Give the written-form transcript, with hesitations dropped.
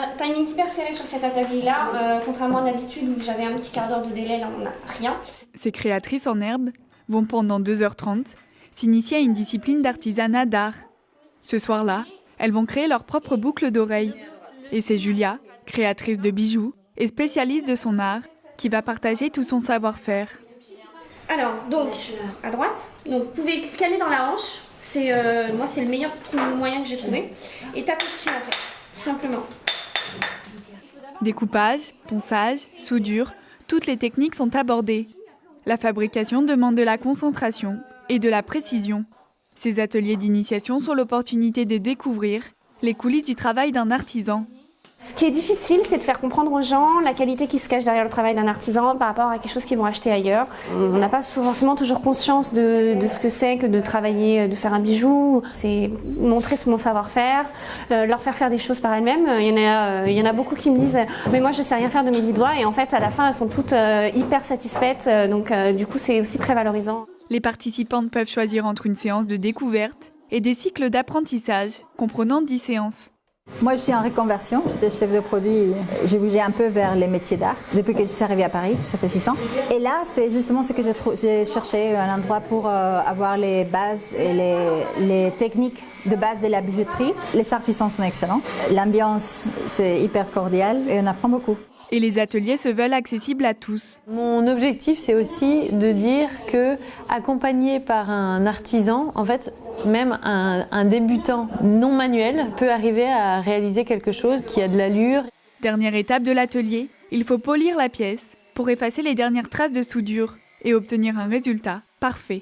un timing hyper serré sur cet atelier-là, contrairement à d'habitude où j'avais un petit quart d'heure de délai, là on n'a rien. Ces créatrices en herbe vont pendant 2h30 s'initier à une discipline d'artisanat d'art. Ce soir-là, elles vont créer leur propre boucle d'oreille. Et c'est Julia, créatrice de bijoux et spécialiste de son art, qui va partager tout son savoir-faire. Alors, donc, à droite, donc, vous pouvez caler dans la hanche, moi c'est le meilleur moyen que j'ai trouvé, et taper dessus en fait, tout simplement. Découpage, ponçage, soudure, toutes les techniques sont abordées. La fabrication demande de la concentration et de la précision. Ces ateliers d'initiation sont l'opportunité de découvrir les coulisses du travail d'un artisan. Ce qui est difficile, c'est de faire comprendre aux gens la qualité qui se cache derrière le travail d'un artisan par rapport à quelque chose qu'ils vont acheter ailleurs. On n'a pas forcément toujours conscience de ce que c'est que de travailler, de faire un bijou. C'est montrer mon savoir-faire, leur faire des choses par elles-mêmes. Il y en a beaucoup qui me disent « mais moi je sais rien faire de mes 10 doigts » et en fait à la fin elles sont toutes hyper satisfaites. Donc du coup c'est aussi très valorisant. Les participantes peuvent choisir entre une séance de découverte et des cycles d'apprentissage comprenant 10 séances. Moi, je suis en reconversion. J'étais chef de produit. J'ai bougé un peu vers les métiers d'art depuis que je suis arrivée à Paris. Ça fait 6 ans. Et là, c'est justement ce que j'ai cherché, un endroit pour avoir les bases et les techniques de base de la bijouterie. Les artisans sont excellents. L'ambiance, c'est hyper cordial et on apprend beaucoup. Et les ateliers se veulent accessibles à tous. Mon objectif, c'est aussi de dire que, accompagné par un artisan, en fait, même un débutant non manuel peut arriver à réaliser quelque chose qui a de l'allure. Dernière étape de l'atelier, il faut polir la pièce pour effacer les dernières traces de soudure et obtenir un résultat parfait.